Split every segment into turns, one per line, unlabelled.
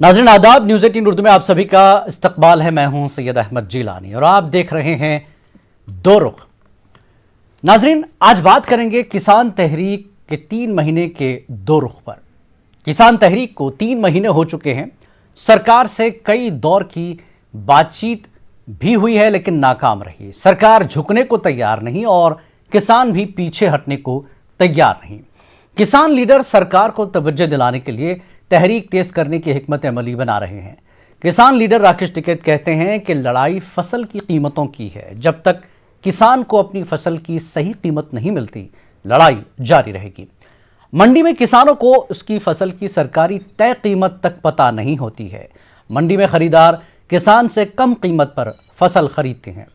नाज़रीन आदाब, न्यूज़ 18 उर्दू में आप सभी का इस्तकबाल है। मैं हूं सैयद अहमद जिलानी और आप देख रहे हैं दो रुख। नाज़रीन, आज बात करेंगे किसान तहरीक के 3 महीने के दो रुख पर। किसान तहरीक को 3 महीने हो चुके हैं। सरकार से कई दौर की बातचीत भी हुई है लेकिन नाकाम रही। सरकार झुकने को तैयार नहीं और किसान भी पीछे हटने को तैयार नहीं। किसान लीडर सरकार को तवज्जो दिलाने के लिए तहरीक तेज करने की हिकमत अमली बना रहे हैं। किसान लीडर राकेश टिकैत कहते हैं कि लड़ाई फसल की कीमतों की है। जब तक किसान को अपनी फसल की सही कीमत नहीं मिलती, लड़ाई जारी रहेगी। मंडी में किसानों को उसकी फसल की सरकारी तय कीमत तक पता नहीं होती है। मंडी में खरीदार किसान से कम कीमत पर फसल खरीदते हैं।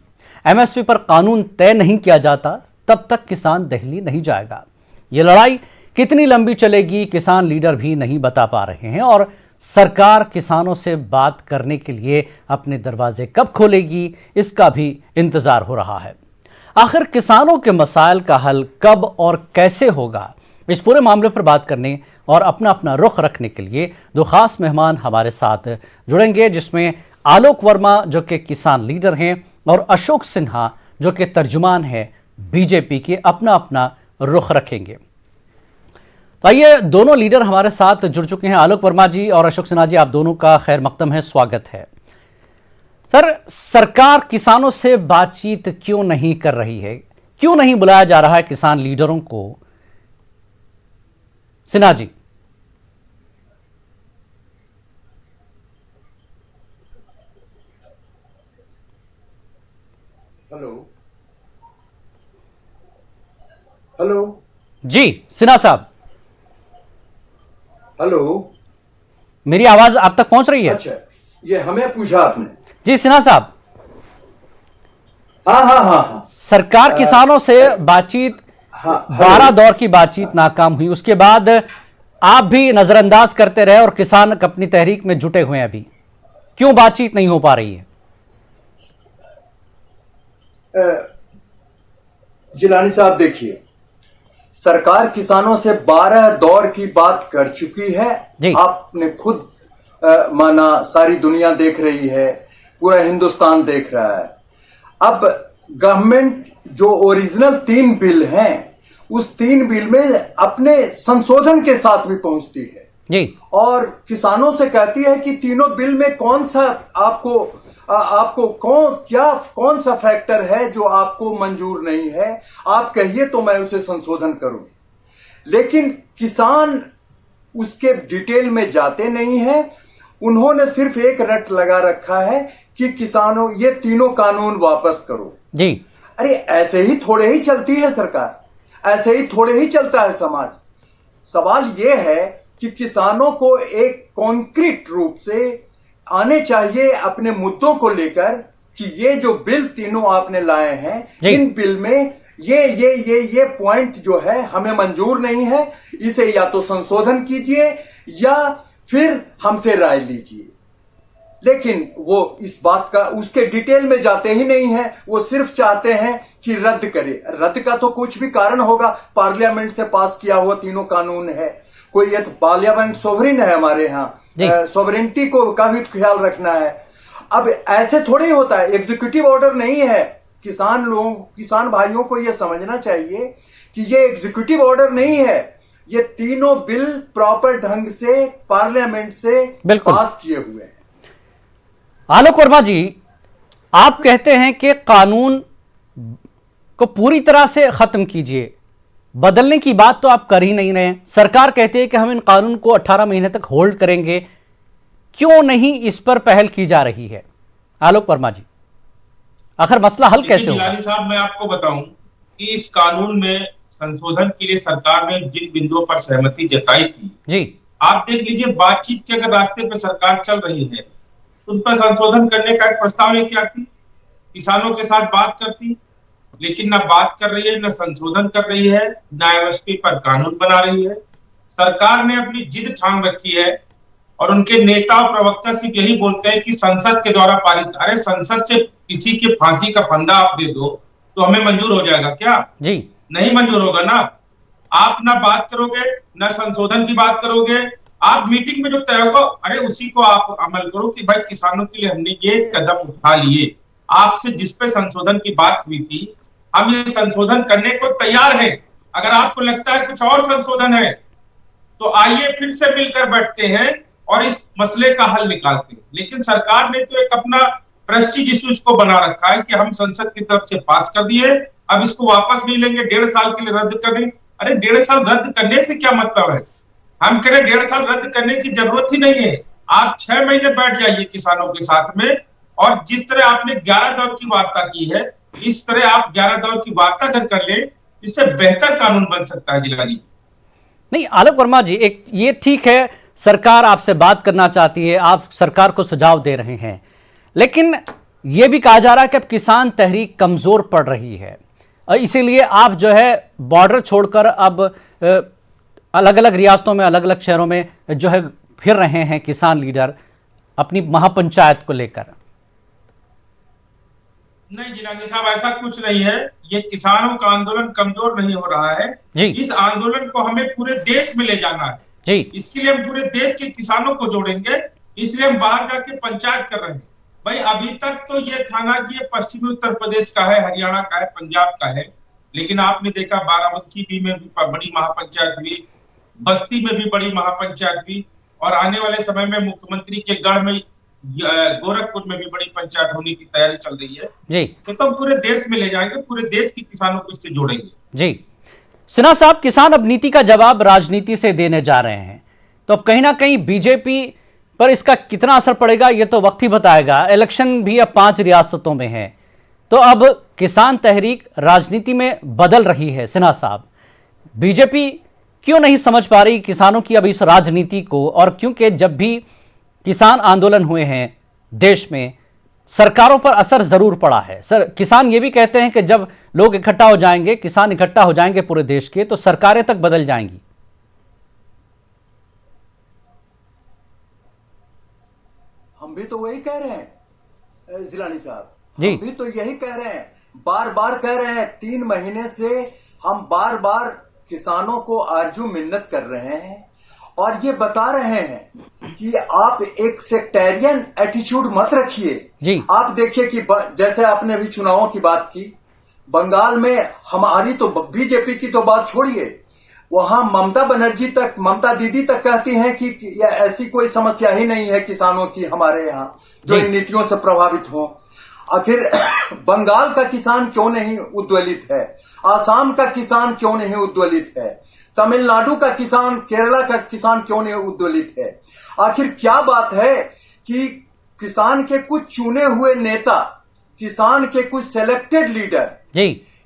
एमएसपी पर कानून तय नहीं किया जाता, तब तक किसान दिल्ली नहीं जाएगा। ये लड़ाई कितनी लंबी चलेगी, किसान लीडर भी नहीं बता पा रहे हैं और सरकार किसानों से बात करने के लिए अपने दरवाजे कब खोलेगी, इसका भी इंतजार हो रहा है। आखिर किसानों के मसाइल का हल कब और कैसे होगा, इस पूरे मामले पर बात करने और अपना अपना रुख रखने के लिए दो खास मेहमान हमारे साथ जुड़ेंगे, जिसमें आलोक वर्मा जो कि किसान लीडर हैं और अशोक सिन्हा जो कि तर्जुमान है बीजेपी के, अपना अपना रुख रखेंगे। तो आइए, दोनों लीडर हमारे साथ जुड़ चुके हैं। आलोक वर्मा जी और अशोक सिन्हा जी, आप दोनों का खैर मकदम है, स्वागत है। सर, सरकार किसानों से बातचीत क्यों नहीं कर रही है, क्यों नहीं बुलाया जा रहा है किसान लीडरों को? सिन्हा जी।
हेलो हेलो
जी सिन्हा साहब,
हेलो,
मेरी आवाज आप तक पहुंच रही है?
अच्छा, ये हमें पूछा आपने?
जी सिन्हा साहब।
हाँ हाँ हाँ हाँ।
सरकार किसानों से बातचीत,
हाँ,
12 दौर की बातचीत नाकाम हुई, उसके बाद आप भी नजरअंदाज करते रहे और किसान अपनी तहरीक में जुटे हुए हैं। अभी क्यों बातचीत नहीं हो पा रही है?
जिलानी साहब, देखिए, सरकार किसानों से 12 दौर की बात कर चुकी है। आपने खुद माना, सारी दुनिया देख रही है, पूरा हिंदुस्तान देख रहा है। अब गवर्नमेंट जो ओरिजिनल 3 बिल हैं, उस 3 बिल में अपने संशोधन के साथ भी पहुंचती है
जी, और
किसानों से कहती है कि तीनों बिल में कौन सा आपको कौन सा फैक्टर है जो आपको मंजूर नहीं है, आप कहिए तो मैं उसे संशोधन करूं। लेकिन किसान उसके डिटेल में जाते नहीं हैं। उन्होंने सिर्फ एक रट लगा रखा है कि किसानों ये तीनों कानून वापस करो जी। अरे, ऐसे ही थोड़े ही चलती है सरकार, ऐसे ही थोड़े ही चलता है समाज। सवाल यह है कि किसानों को एक कॉन्क्रीट रूप से आने चाहिए अपने मुद्दों को लेकर कि ये जो बिल तीनों आपने लाए हैं, इन बिल में ये पॉइंट जो है हमें मंजूर नहीं है, इसे या तो संशोधन कीजिए या फिर हमसे राय लीजिए। लेकिन वो इस बात का, उसके डिटेल में जाते ही नहीं है। वो सिर्फ चाहते हैं कि रद्द करे। रद्द का तो कुछ भी कारण होगा, पार्लियामेंट से पास किया हुआ तीनों कानून है। कोई ये तो पार्लियामेंट सोवरिन है हमारे यहाँ, सोवरेनिटी को का भी ख्याल रखना है। अब ऐसे थोड़े ही होता है, एग्जीक्यूटिव ऑर्डर नहीं है। किसान भाइयों को यह समझना चाहिए कि ये एग्जीक्यूटिव ऑर्डर नहीं है, ये तीनों बिल प्रॉपर ढंग से पार्लियामेंट से पास किए हुए हैं।
आलोक वर्मा जी, आप कहते हैं कि कानून को पूरी तरह से खत्म कीजिए, बदलने की बात तो आप कर ही नहीं रहे। सरकार कहती है कि हम इन कानून को 18 महीने तक होल्ड करेंगे, क्यों नहीं इस पर पहल की जा रही है? आलोक वर्मा जी, आखिर मसला हल कैसे होगा?
जिलानी साहब, मैं आपको बताऊं कि इस कानून में संशोधन के लिए सरकार ने जिन बिंदुओं पर सहमति जताई थी जी, आप देख लीजिए, बातचीत के अगर रास्ते पर सरकार चल रही है, उन पर संशोधन करने का एक प्रस्ताव लेके आती, किसानों के साथ बात करती, लेकिन न बात कर रही है, न संशोधन कर रही है, न एमएसपी पर कानून बना रही है। सरकार ने अपनी जिद ठान रखी है और उनके नेता और प्रवक्ता सिर्फ यही बोलते हैं कि संसद के द्वारा पारित। अरे, संसद से किसी के फांसी का फंदा आप दे दो तो हमें मंजूर हो जाएगा क्या? जी नहीं मंजूर होगा ना। आप ना बात करोगे, ना संशोधन की बात करोगे, आप मीटिंग में जो तय होगा, अरे उसी को आप अमल करो कि भाई किसानों के लिए हमने ये कदम उठा लिए, आपसे जिस पे संशोधन की बात हुई थी हम ये संशोधन करने को तैयार हैं। अगर आपको लगता है कुछ और संशोधन है तो आइए फिर से मिलकर बैठते हैं और इस मसले का हल निकालते हैं। लेकिन सरकार ने तो एक अपना प्रेस्टीज इश्यूज को बना रखा है कि हम संसद की तरफ से पास कर दिए, अब इसको वापस नहीं लेंगे, 1.5 साल के लिए रद्द कर दें। अरे 1.5 साल रद्द करने से क्या मतलब है? हम कह रहे 1.5 साल रद्द करने की जरूरत ही नहीं है। आप 6 महीने बैठ जाइए किसानों के साथ में, और जिस तरह आपने 11 दौर की वार्ता की है, इस तरह आप 11 दौर की वार्ता कर ले, इससे बेहतर कानून बन सकता है जिलानी।
नहीं आलोक वर्मा जी, एक ये ठीक है, सरकार आपसे बात करना चाहती है, आप सरकार को सुझाव दे रहे हैं, लेकिन यह भी कहा जा रहा है कि अब किसान तहरीक कमजोर पड़ रही है, इसीलिए आप जो है बॉर्डर छोड़कर अब अलग अलग रियासतों में, अलग अलग शहरों में जो है फिर रहे हैं किसान लीडर अपनी महापंचायत को लेकर।
नहीं जिलानी साहब, ऐसा कुछ नहीं है। ये किसानों का आंदोलन कमजोर नहीं हो रहा है
जी।
इस आंदोलन को हमें पूरे देश में ले जाना है
जी।
इसके लिए हम पूरे देश के किसानों को जोड़ेंगे, इसलिए हम बाहर जाके पंचायत कर रहे हैं। भाई अभी तक तो ये था ना कि ये पश्चिमी उत्तर प्रदेश का है, हरियाणा का है, पंजाब का है, लेकिन आपने देखा बाराबंकी में भी बड़ी महापंचायत हुई, बस्ती में भी बड़ी महापंचायत हुई, और आने वाले समय में मुख्यमंत्री के गढ़ में, गोरखपुर में भी बड़ी पंचायत होने की तैयारी चल रही है
जी।
तो हम पूरे देश में ले जाएंगे, पूरे देश के किसानों को इससे जोड़ेंगे।
जी सिन्हा साहब, किसान अब नीति का जवाब राजनीति से देने जा रहे हैं, तो अब कहीं ना कहीं बीजेपी पर इसका कितना असर पड़ेगा ये तो वक्त ही बताएगा। इलेक्शन भी अब 5 रियासतों में है, तो अब किसान तहरीक राजनीति में बदल रही है। सिन्हा साहब, बीजेपी क्यों नहीं समझ पा रही किसानों की अब इस राजनीति को? और क्योंकि जब भी किसान आंदोलन हुए हैं देश में, सरकारों पर असर जरूर पड़ा है। सर, किसान ये भी कहते हैं कि जब लोग इकट्ठा हो जाएंगे, किसान इकट्ठा हो जाएंगे पूरे देश के, तो सरकारें तक बदल जाएंगी।
हम भी तो वही कह रहे हैं जिलानी साहब,
जी।
हम भी तो यही कह रहे हैं, बार बार कह रहे हैं। 3 महीने से हम बार बार किसानों को आरजू मिन्नत कर रहे हैं और ये बता रहे हैं कि आप एक सेक्टेरियन एटीट्यूड मत रखिए। आप देखिए कि जैसे आपने अभी चुनावों की बात की, बंगाल में हमारी तो बीजेपी की तो बात छोड़िए, वहां ममता बनर्जी तक, ममता दीदी तक कहती हैं कि ऐसी कोई समस्या ही नहीं है किसानों की हमारे यहाँ जो इन नीतियों से प्रभावित हो। आखिर बंगाल का किसान क्यों नहीं उद्वेलित है? आसाम का किसान क्यों नहीं उद्वेलित है? तमिलनाडु का किसान, केरला का किसान क्यों नहीं उद्वेलित है? आखिर क्या बात है कि किसान के कुछ चुने हुए नेता, किसान के कुछ सिलेक्टेड लीडर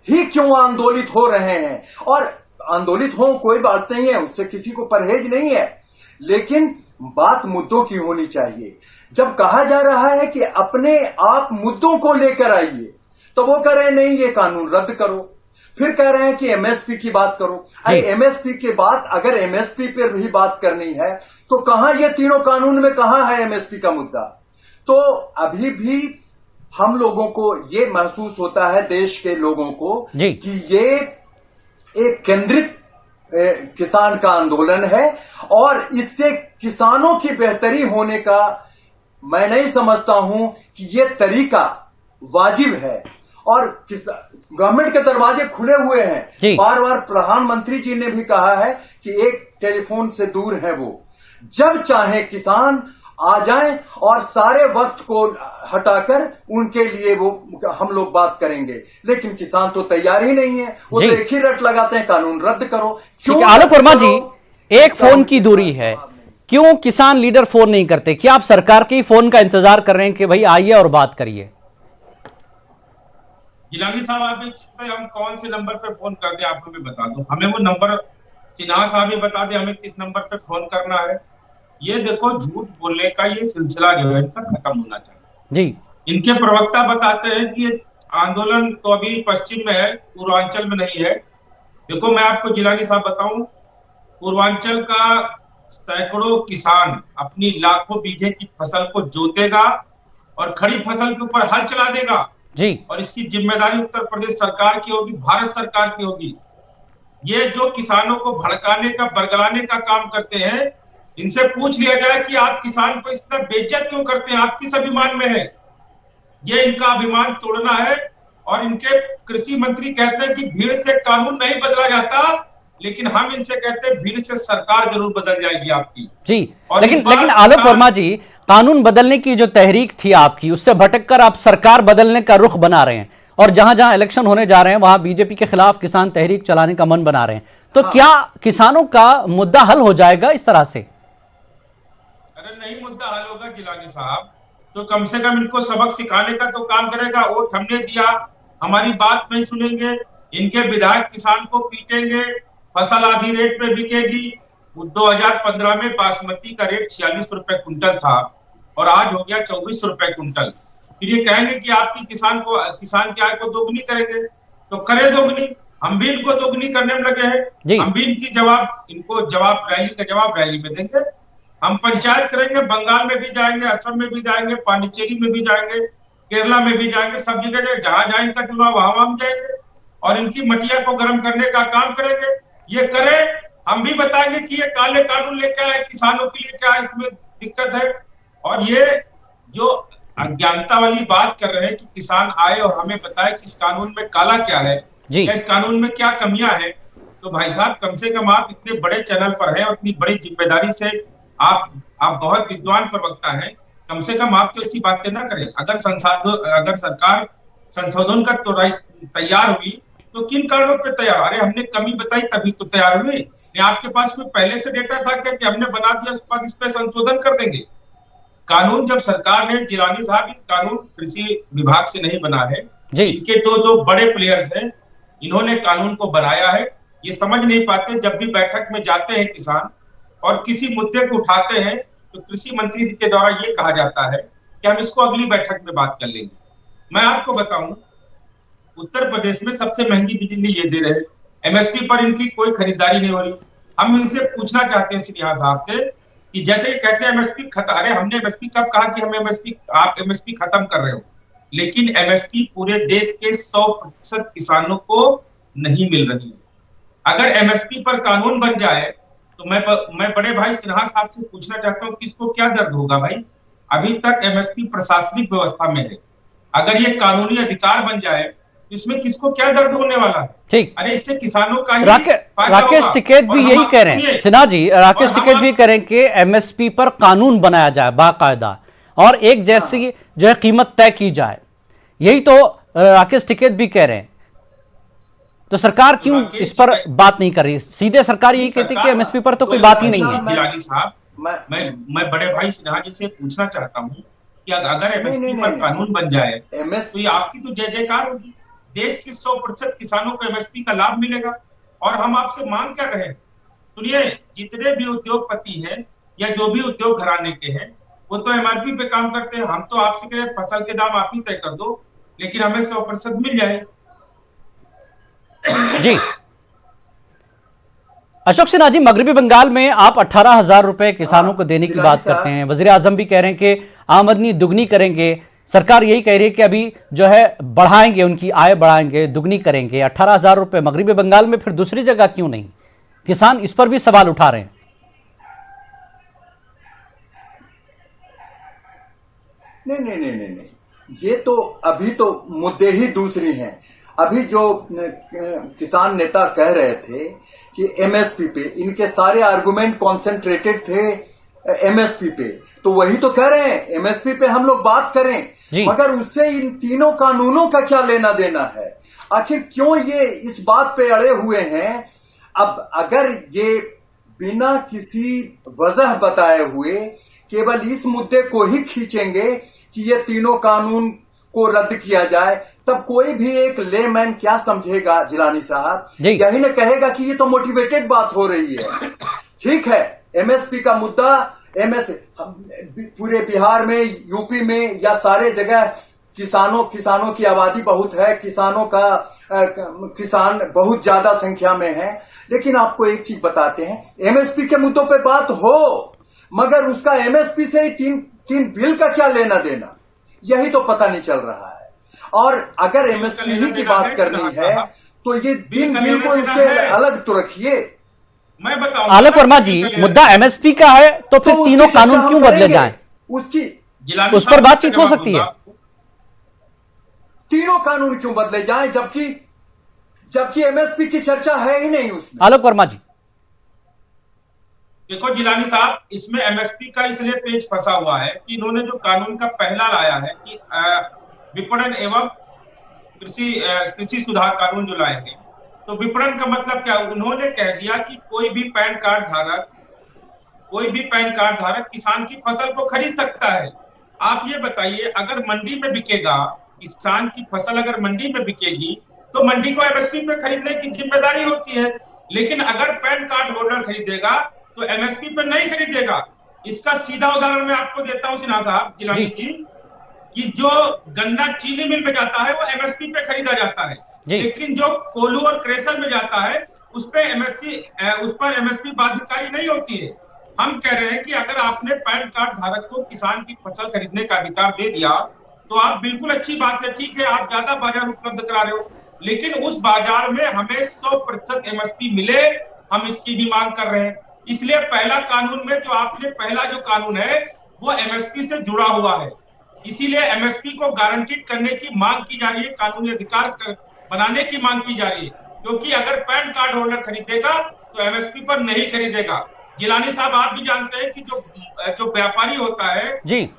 ही क्यों आंदोलित हो रहे हैं? और आंदोलित हो कोई बात नहीं है, उससे किसी को परहेज नहीं है, लेकिन बात मुद्दों की होनी चाहिए। जब कहा जा रहा है कि अपने आप मुद्दों को लेकर आइए, तो वो कह रहे हैं नहीं ये कानून रद्द करो, फिर कह रहे हैं कि एमएसपी की बात करो। अरे एमएसपी की बात, अगर एमएसपी पर भी बात करनी है तो कहां, ये तीनों कानून में कहां है एमएसपी का मुद्दा? तो अभी भी हम लोगों को ये महसूस होता है, देश के लोगों को, कि ये एक केंद्रित किसान का आंदोलन है और इससे किसानों की बेहतरी होने का मैं नहीं समझता हूं कि ये तरीका वाजिब है। और गवर्नमेंट के दरवाजे खुले हुए हैं। बार बार प्रधानमंत्री जी ने भी कहा है कि एक टेलीफोन से दूर है वो, जब चाहे किसान आ जाएं और सारे वक्त को हटाकर उनके लिए वो हम लोग बात करेंगे। लेकिन किसान तो तैयार ही नहीं है, वो तो एक ही रट लगाते हैं, कानून रद्द करो। क्यों?
आलोक वर्मा जी, एक फोन की दूरी है, क्यों किसान लीडर फोन नहीं करते? क्या आप सरकार के ही फोन का इंतजार कर रहे हैं कि भाई आइए और बात करिए?
जिलानी साहब, आप हम कौन से नंबर पे फोन कर दे आपको भी बता दो, हमें वो नंबर सिन्हा साहब ही बता दे हमें किस नंबर पे फोन करना है। ये देखो, झूठ बोलने का ये सिलसिला जो है इनका खत्म होना चाहिए जी। इनके प्रवक्ता बताते हैं कि आंदोलन तो अभी पश्चिम में है, पूर्वांचल में नहीं है। देखो मैं आपको जिलानी साहब बताऊं, पूर्वांचल का सैकड़ों किसान अपनी लाखों बीघे की फसल को जोतेगा और खड़ी फसल के ऊपर हल चला देगा
जी,
और इसकी जिम्मेदारी उत्तर प्रदेश सरकार की होगी, भारत सरकार की होगी। ये जो किसानों को भड़काने का, बरगलाने का काम करते हैं, इनसे पूछ लिया जाए कि आप किसान को इस तरह बेइज्जत क्यों करते हैं, आप किस अभिमान में है? ये इनका अभिमान तोड़ना है। और इनके कृषि मंत्री कहते हैं कि भीड़ से कानून नहीं बदला जाता, लेकिन हम इनसे कहते हैं भीड़ से सरकार जरूर बदल जाएगी आपकी।
जी,
और
लेकिन आलोक वर्मा जी, कानून बदलने की जो तहरीक थी आपकी, उससे भटककर आप सरकार बदलने का रुख बना रहे हैं, और जहां जहां इलेक्शन होने जा रहे हैं वहां बीजेपी के खिलाफ किसान तहरीक चलाने का मन बना रहे हैं, तो क्या किसानों का मुद्दा हल हो जाएगा इस तरह से?
अरे नहीं मुद्दा हल होगा जिलानी साहब, तो कम से कम इनको सबक सिखाने का तो काम करेगा। वोट हमने दिया, हमारी बात नहीं सुनेंगे, इनके विधायक किसान को पीटेंगे, फसल आधी रेट पे बिकेगी। 2015 में बासमती का रेट 46 रुपए कुंटल था और आज हो गया 24 रुपए कुंटल। फिर ये कहेंगे कि आपकी किसान की आय को दोगुनी करेंगे, तो करे दोगुनी, हम भी इनको दोगुनी करने में लगे हैं। हम भी इनको जवाब रैली में देंगे। हम पंचायत करेंगे, बंगाल में भी जाएंगे, असम में भी जाएंगे, पांडिचेरी में भी जाएंगे, केरला में भी जाएंगे, सब जगह जहां जहां इनका चुनाव वहां हम जाएंगे और इनकी मटिया को गर्म करने का काम करेंगे। ये करे, हम भी बताएंगे कि ये काले कानून लेके आए, किसानों के लिए क्या इसमें दिक्कत है। और ये जो अज्ञानता वाली बात कर रहे हैं कि किसान आए और हमें बताए कि इस कानून में काला क्या है या इस कानून में क्या कमियां हैं, तो भाई साहब कम से कम आप इतने बड़े चैनल पर हैं और इतनी बड़ी जिम्मेदारी से आप बहुत विद्वान प्रवक्ता हैं, कम से कम आप तो ऐसी बातें ना करें। अगर सरकार संशोधन का तो तैयार हुई तो किन कारणों पे तैयार? अरे हमने कमी बताई तभी तो तैयार हुई। नहीं आपके पास कोई पहले से डेटा था क्या कि हमने बना दिया उसके बाद इस पे संशोधन कर देंगे? कानून जब सरकार ने, जिलानी साहब, कानून कृषि विभाग से नहीं बना है, इनके दो बड़े प्लेयर्स हैं, इन्होंने कानून को बनाया है। ये समझ नहीं पाते, जब भी बैठक में जाते हैं किसान और किसी मुद्दे को उठाते हैं तो कृषि मंत्री के द्वारा ये कहा जाता है कि हम इसको अगली बैठक में बात कर लेंगे। मैं आपको बताऊं, उत्तर प्रदेश में सबसे महंगी बिजली ये दे रहे हैं, एमएसपी पर इनकी कोई खरीदारी नहीं हो रही। हम इनसे पूछना चाहते हैं सिन्हा साहब से कि जैसे ये कहते हैं एमएसपी खत्म, अरे हमने एमएसपी कब कहा कि हम आप एमएसपी खत्म कर रहे हो? लेकिन एमएसपी पूरे देश के 100% किसानों को नहीं मिल रही है। अगर एमएसपी पर कानून बन जाए तो मैं बड़े भाई सिन्हा साहब से पूछना चाहता हूं कि इसको क्या दर्द होगा भाई? अभी तक एमएसपी प्रशासनिक व्यवस्था में है, अगर ये कानूनी अधिकार बन जाए तो इसमें किसको क्या दर्द होने वाला है?
ठीक,
अरे इससे किसानों का
राकेश टिकैत भी यही कह रहे हैं, सिन्हा जी, राकेश टिकैत भी कह रहे हैं कि एमएसपी पर कानून बनाया जाए बाकायदा और एक जैसी जो है कीमत तय की जाए। यही तो राकेश टिकैत भी कह रहे हैं। तो सरकार क्यों इस पर बात नहीं कर रही? सीधे सरकार यही कहती है कि एमएसपी पर तो कोई बात ही नहीं है।
जिलानी साहब, मैं बड़े भाई सिन्हा जी से पूछना चाहता हूं कि अगर एमएसपी पर कानून बन जाए तो ये आपकी तो जय जयकार होगी, देश के 100% किसानों को एमएसपी का लाभ मिलेगा। और हम आपसे मांग कर रहे हैं, सुनिए, जितने भी उद्योगपति हैं या जो भी उद्योग घराने के हैं वो तो एमआरपी पे काम करते हैं। हम तो आपसे कह रहे हैं फसल के दाम आप ही तय कर दो, लेकिन हमें 100% मिल जाए।
जी अशोक सिन्हा जी, मगरबी बंगाल में आप 18,000 रुपए किसानों को देने की बात करते हैं, वजीर आजम भी कह रहे हैं कि आमदनी दुगनी करेंगे, सरकार यही कह रही है कि अभी जो है बढ़ाएंगे, उनकी आय बढ़ाएंगे, दुगनी करेंगे। 18,000 रुपए मगरबी बंगाल में, फिर दूसरी जगह क्यों नहीं? किसान इस पर भी सवाल उठा रहे हैं।
नहीं, ये तो अभी तो मुद्दे ही दूसरी हैं। अभी जो किसान नेता कह रहे थे कि एमएसपी पे, इनके सारे आर्गुमेंट कॉन्सेंट्रेटेड थे एमएसपी पे, तो वही तो कह रहे हैं एमएसपी पे हम लोग बात करें, मगर उससे इन तीनों कानूनों का क्या लेना देना है? आखिर क्यों ये इस बात पे अड़े हुए हैं? अब अगर ये बिना किसी वजह बताए हुए केवल इस मुद्दे को ही खींचेंगे कि ये तीनों कानून को रद्द किया जाए, तब कोई भी एक लेमैन क्या समझेगा जिलानी साहब? यही न कहेगा कि ये तो मोटिवेटेड बात हो रही है। ठीक है, एमएसपी का मुद्दा, पूरे बिहार में, यूपी में या सारे जगह किसानों की आबादी बहुत है, किसान बहुत ज्यादा संख्या में है। लेकिन आपको एक चीज बताते हैं, एमएसपी के मुद्दों पे बात हो, मगर उसका एमएसपी से तीन बिल का क्या लेना देना, यही तो पता नहीं चल रहा है। और अगर एमएसपी ही की बात करनी है तो ये तीन बिल को इससे अलग तो रखिए।
मैं बताऊं
आलोक वर्मा जी, मुद्दा एमएसपी का है तो फिर तीनों कानून क्यों बदले जाएं? उस पर बातचीत हो सकती है।
तीनों कानून क्यों बदले जाएं जबकि एमएसपी की चर्चा है ही नहीं उसमें।
आलोक वर्मा जी,
देखो जिलानी साहब, इसमें एमएसपी का इसलिए पेच फंसा हुआ है कि इन्होंने जो कानून का पहला लाया है कि विपणन एवं कृषि सुधार कानून जो लाएंगे, तो विपणन का मतलब क्या? उन्होंने कह दिया कि कोई भी पैन कार्ड धारक किसान की फसल को खरीद सकता है। आप ये बताइए, अगर मंडी में बिकेगा, किसान की फसल अगर मंडी में बिकेगी तो मंडी को एमएसपी पे खरीदने की जिम्मेदारी होती है, लेकिन अगर पैन कार्ड होल्डर खरीदेगा तो एमएसपी पे नहीं खरीदेगा। इसका सीधा उदाहरण मैं आपको देता हूं सिन्हा साहब, जिलानी जी, कि जो गन्ना चीनी मिल में जाता है वो एमएसपी पे खरीदा जाता है, लेकिन जो कोल्हू और क्रेशर में जाता है उस पर एमएसपी बाध्यकारी नहीं होती है। हम कह रहे हैं कि अगर आपने पैन कार्ड धारक को किसान की फसल खरीदने का अधिकार दे दिया तो आप बिल्कुल अच्छी बात है, ठीक है, आप ज्यादा बाजार उपलब्ध करा रहे हो, लेकिन उस बाजार में हमें 100% एमएसपी मिले, हम इसकी भी मांग कर रहे हैं। इसलिए पहला कानून में जो आपने पहला जो कानून है वो एमएसपी से जुड़ा हुआ है, इसीलिए एमएसपी को गारंटीड करने की मांग की जा रही है, कानूनी अधिकार बनाने की मांग की जा रही है, क्योंकि अगर पैन कार्ड होल्डर खरीदेगा तो एमएसपी पर नहीं खरीदेगा। जिलानी साहब, आप भी जानते हैं कि जो व्यापारी होता है,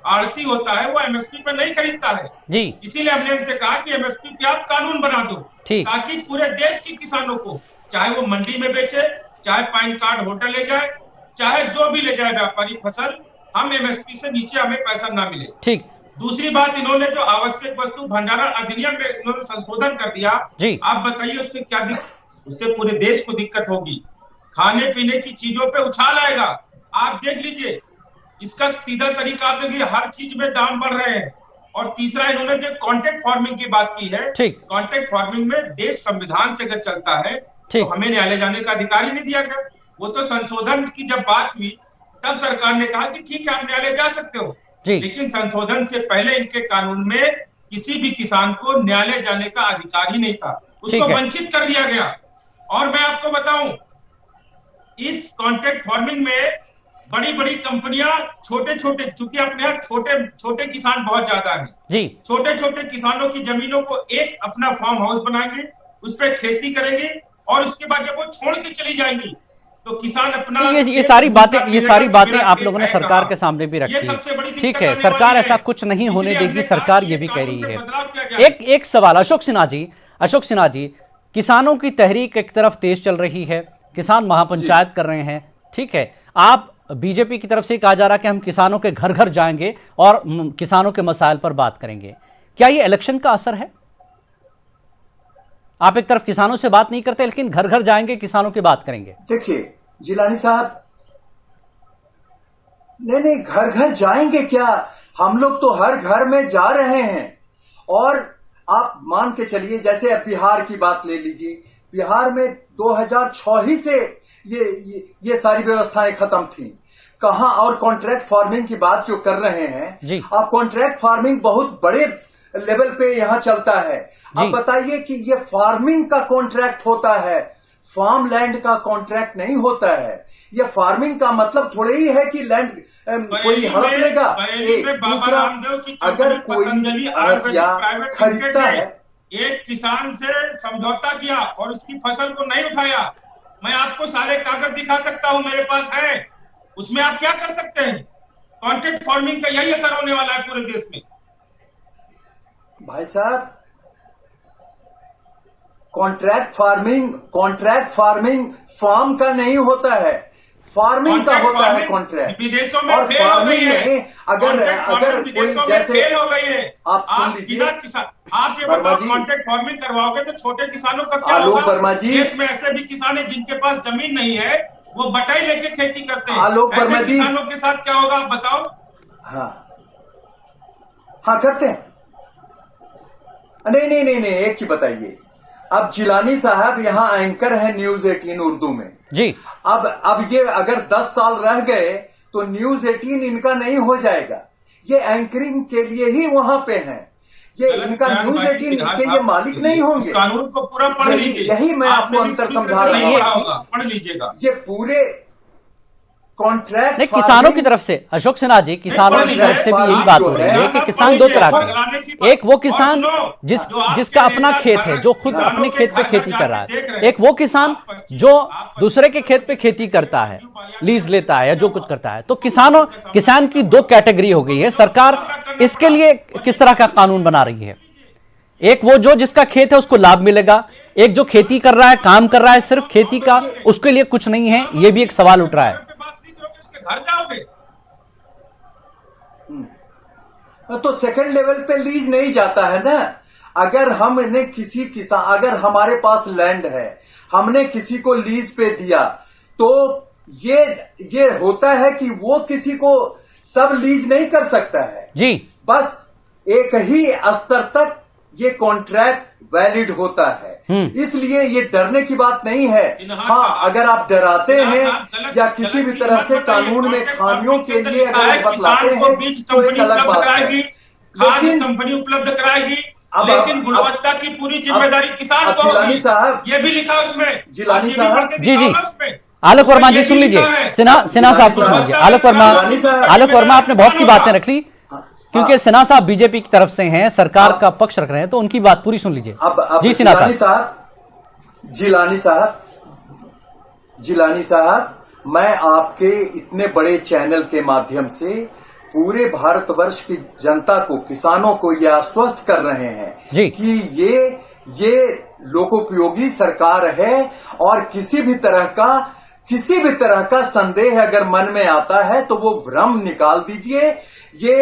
आड़ती होता है, वो एमएसपी पर नहीं खरीदता है जी। इसीलिए हमने इनसे कहा कि एमएसपी पे आप कानून बना दो, ताकि पूरे देश के किसानों को, चाहे वो मंडी में बेचे, चाहे पैन कार्ड होल्डर ले जाए, चाहे जो भी ले जाए व्यापारी फसल, हम एमएसपी से नीचे हमें पैसा ना मिले। ठीक। दूसरी बात, इन्होंने जो आवश्यक वस्तु भंडारण अधिनियम में इन्होंने संशोधन कर दिया, आप बताइए उससे क्या दिक्कत? उससे पूरे देश को दिक्कत होगी, खाने पीने की चीजों पे उछाल आएगा। आप देख लीजिए, इसका सीधा तरीका आप देखिए, हर चीज में दाम बढ़ रहे हैं। और तीसरा, इन्होंने जो कॉन्ट्रैक्ट फार्मिंग की बात की है, कॉन्ट्रैक्ट फार्मिंग में देश संविधान से अगर चलता है तो हमें न्यायालय जाने का अधिकार ही नहीं दिया गया। वो तो संशोधन की जब बात हुई तब सरकार ने कहा कि ठीक है, आप न्यायालय जा सकते हो, लेकिन संशोधन से पहले इनके कानून में किसी भी किसान को न्यायालय जाने का अधिकार ही नहीं था, उसको वंचित कर दिया गया। और मैं आपको बताऊं, इस कॉन्ट्रैक्ट फार्मिंग में बड़ी बड़ी कंपनियां छोटे छोटे, चूंकि अपने यहाँ छोटे किसान बहुत ज्यादा हैं जी, छोटे छोटे किसानों की जमीनों को एक अपना फार्म हाउस बनाएंगे, उस पर खेती करेंगे और उसके बाद जब वो छोड़ के चली जाएंगी तो किसान अपना
ये सारी बातें आप लोगों ने सरकार के सामने भी रखी है। ठीक है, सरकार ऐसा कुछ नहीं होने देगी, सरकार ये भी कह रही है। एक सवाल अशोक सिन्हा जी, किसानों की तहरीक एक तरफ तेज चल रही है, किसान महापंचायत कर रहे हैं, ठीक है, आप बीजेपी की तरफ से कहा जा रहा है कि हम किसानों के घर घर जाएंगे और किसानों के मसाइल पर बात करेंगे। क्या ये इलेक्शन का असर है? आप एक तरफ किसानों से बात नहीं करते लेकिन घर घर जाएंगे, किसानों की बात करेंगे।
देखिए जिलानी साहब, नहीं, घर घर जाएंगे क्या, हम लोग तो हर घर में जा रहे हैं। और आप मान के चलिए, जैसे अब बिहार की बात ले लीजिए, बिहार में 2006 ही से ये सारी व्यवस्थाएं खत्म थी। कहां? और कॉन्ट्रैक्ट फार्मिंग की बात जो कर रहे हैं आप, कॉन्ट्रैक्ट फार्मिंग बहुत बड़े लेवल पे यहां चलता है। अब बताइए कि ये फार्मिंग का कॉन्ट्रैक्ट होता है, फार्म लैंड का कॉन्ट्रैक्ट नहीं होता है। ये फार्मिंग का मतलब थोड़े ही है कि लैंड कोई हड़प लेगा। दूसरा, अगर कोई खरीदता है,
एक किसान से समझौता किया और उसकी फसल को नहीं उठाया, मैं आपको सारे कागज दिखा सकता हूं, मेरे पास है, उसमें आप क्या कर सकते हैं? कॉन्ट्रैक्ट फार्मिंग का यही असर होने वाला है पूरे देश में।
भाई साहब, कॉन्ट्रैक्ट फार्मिंग फार्म का नहीं होता है, फार्मिंग का होता है कॉन्ट्रैक्ट।
विदेशों में
और फार्मिंग में अगर कोई जैसे
फेल हो गई है,
आप सुन लीजिए,
आप ये बताओ, कॉन्ट्रैक्ट फार्मिंग करवाओगे तो छोटे किसानों का क्या होगा?
वर्मा जी,
देश में ऐसे भी किसान है जिनके पास जमीन नहीं है, वो बटाई लेके खेती करते हैं।
आलोक वर्मा जी,
किसानों के साथ क्या होगा आप बताओ?
हाँ करते हैं। नहीं, एक चीज बताइए, अब जिलानी साहब यहाँ एंकर है न्यूज 18 उर्दू में
जी।
अब ये अगर 10 साल रह गए तो न्यूज 18 इनका नहीं हो जाएगा। ये एंकरिंग के लिए ही वहां पे हैं। ये इनका न्यूज 18 के ये मालिक नहीं होंगे।
कानून को पूरा पढ़ लीजिए,
यही मैं आपको अंतर समझा रहा हूँ,
पढ़ लीजिएगा।
ये पूरे कॉन्ट्रैक्ट
नहीं, किसानों की तरफ से, अशोक सिन्हा जी, किसानों की तरफ से भी यही बात हो रही है कि किसान दो तरह के, एक वो किसान जिसका अपना खेत है, जो खुद अपने खेत पे खेती कर रहा है, एक वो किसान जो दूसरे के खेत पे खेती करता है, लीज लेता है या जो कुछ करता है। तो किसान की दो कैटेगरी हो गई है। सरकार इसके लिए किस तरह का कानून बना रही है? एक वो जो जिसका खेत है उसको लाभ मिलेगा, एक जो खेती कर रहा है, काम कर रहा है सिर्फ खेती का, उसके लिए कुछ नहीं है। ये भी एक सवाल उठ रहा है।
घर जाओगे
तो सेकंड लेवल पे लीज नहीं जाता है ना। अगर हमने किसी किसान, अगर हमारे पास लैंड है, हमने किसी को लीज पे दिया, तो ये होता है कि वो किसी को सब लीज नहीं कर सकता है
जी।
बस एक ही स्तर तक ये कॉन्ट्रैक्ट वैलिड होता है। इसलिए ये डरने की बात नहीं है। हाँ, अगर आप डराते हैं या किसी भी तरह से कानून में खामियों के लिए अगर बतलाते हैं तो एक अलग बात है।
लेकिन कंपनी उपलब्ध कराएगी, लेकिन गुणवत्ता की पूरी जिम्मेदारी किसान को
जिलानी साहब,
ये भी लिखा उसमें,
जिलानी साहब,
जी आलोक वर्मा जी सुन लीजिए, सिन्हा साहब को सुन लीजिए। आलोक वर्मा आपने बहुत सी बातें रख ली, क्योंकि सिन्हा साहब बीजेपी की तरफ से हैं, सरकार का पक्ष रख रहे हैं, तो उनकी बात पूरी सुन लीजिए। जी सिन्हा साहब।
जिलानी साहब, मैं आपके इतने बड़े चैनल के माध्यम से पूरे भारतवर्ष की जनता को, किसानों को यह आश्वस्त कर रहे हैं कि ये लोकोपयोगी सरकार है और किसी भी तरह का संदेह अगर मन में आता है तो वो भ्रम निकाल दीजिए। ये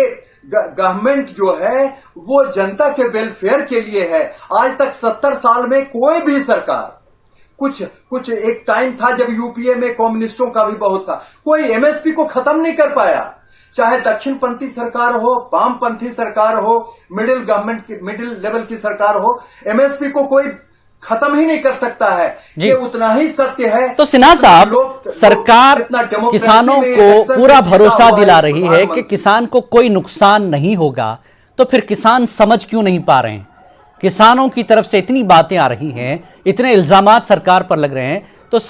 गवर्नमेंट जो है वो जनता के वेलफेयर के लिए है। आज तक 70 साल में कोई भी सरकार, कुछ एक टाइम था जब यूपीए में कम्युनिस्टों का भी बहुत था, कोई एमएसपी को खत्म नहीं कर पाया। चाहे दक्षिणपंथी सरकार हो, वामपंथी सरकार हो, मिडिल लेवल की सरकार हो, एमएसपी को कोई खत्म ही नहीं कर सकता है। ये उतना ही सत्य है।
तो सिन्हा साहब, सरकार किसानों को पूरा भरोसा दिला रही है कि किसान को कोई नुकसान नहीं होगा, तो फिर किसान समझ क्यों नहीं पा रहे हैं? किसानों की तरफ से इतनी बातें आ रही हैं, इतने इल्जामात सरकार पर लग रहे हैं, तो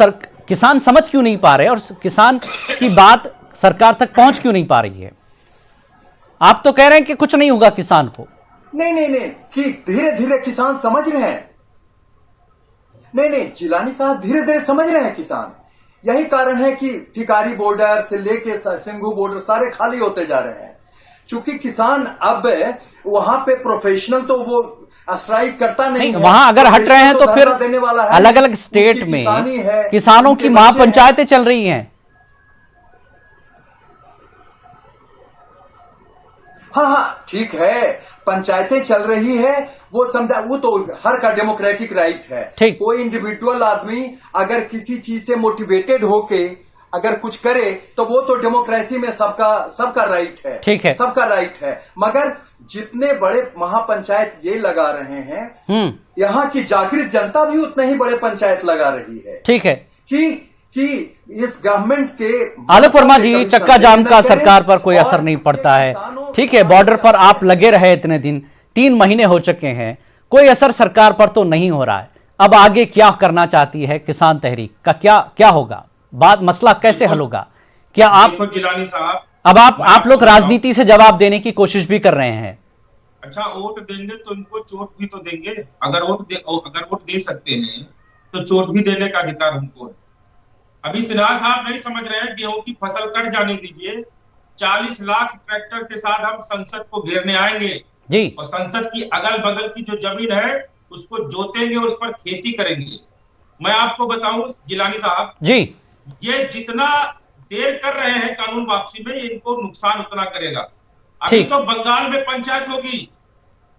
किसान समझ क्यों नहीं पा रहे और किसान की बात सरकार तक पहुंच क्यों नहीं पा रही है? आप तो कह रहे हैं कि कुछ नहीं होगा किसान को।
नहीं, कि धीरे धीरे किसान समझ रहे हैं। नहीं, जिलानी साहब, धीरे धीरे समझ रहे हैं किसान। यही कारण है कि टिकारी बॉर्डर से लेके सिंघू बॉर्डर सारे खाली होते जा रहे हैं, क्योंकि किसान अब वहां पे प्रोफेशनल तो वो स्ट्राइक करता नहीं है।
वहां अगर हट रहे हैं तो फिर अलग अलग स्टेट में किसानों की महापंचायतें चल रही हैं।
हाँ, ठीक है, पंचायतें चल रही है, वो समझा, वो तो हर का डेमोक्रेटिक राइट है। कोई इंडिविजुअल आदमी अगर किसी चीज से मोटिवेटेड होके अगर कुछ करे तो वो तो डेमोक्रेसी में सबका राइट है।
ठीक है,
सबका राइट है। मगर जितने बड़े महापंचायत ये लगा रहे हैं, यहाँ की जागृत जनता भी उतने ही बड़े पंचायत लगा रही है।
ठीक है
कि इस गवर्नमेंट के
आलोक वर्मा जी, चक्का जाम का सरकार पर कोई असर नहीं पड़ता है। ठीक है, बॉर्डर पर आप लगे रहे इतने दिन, 3 महीने हो चुके हैं, कोई असर सरकार पर तो नहीं हो रहा है। अब आगे क्या करना चाहती है किसान तहरीक का? क्या होगा बात, मसला कैसे हल होगा? क्या आप
जिलानी साहब,
अब आप लोग राजनीति से जवाब देने की कोशिश भी कर रहे हैं।
अच्छा, वोट देंगे तो इनको चोट भी तो देंगे। अगर वोट दे सकते हैं तो चोट भी देने का अधिकार हमको है। अभी सिन्हा साहब नहीं समझ रहे हैं, गेहूं की फसल कट जाने दीजिए, 40 लाख ट्रैक्टर के साथ हम संसद को घेरने आएंगे
जी,
और संसद की अगल बगल की जो जमीन है उसको जोतेंगे, उस पर खेती करेंगे। मैं आपको बताऊं जिलानी साहब
जी,
ये जितना देर कर रहे हैं कानून वापसी में, इनको नुकसान उतना करेगा। अभी तो बंगाल में पंचायत होगी,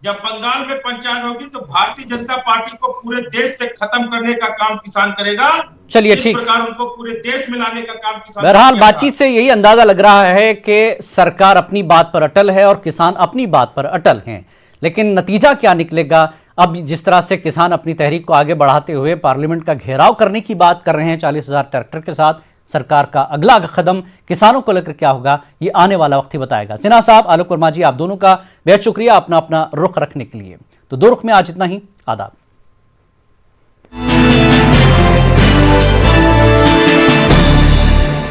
जब बंगाल में पंचायत होगी तो भारतीय जनता पार्टी को पूरे देश से खत्म करने का काम किसान करेगा।
चलिए,
इस
ठीक,
प्रकार उनको पूरे देश में लाने का काम किसान।
बहरहाल बातचीत से यही अंदाजा लग रहा है कि सरकार अपनी बात पर अटल है और किसान अपनी बात पर अटल हैं, लेकिन नतीजा क्या निकलेगा? अब जिस तरह से किसान अपनी तहरीक को आगे बढ़ाते हुए पार्लियामेंट का घेराव करने की बात कर रहे हैं 40,000 ट्रैक्टर के साथ, सरकार का अगला कदम किसानों को लेकर क्या होगा, ये आने वाला वक्त ही बताएगा। सिन्हा साहब, आलोक वर्मा जी, आप दोनों का बेहद शुक्रिया अपना अपना रुख रखने के लिए। तो दो रुख में आज इतना ही। आदाब।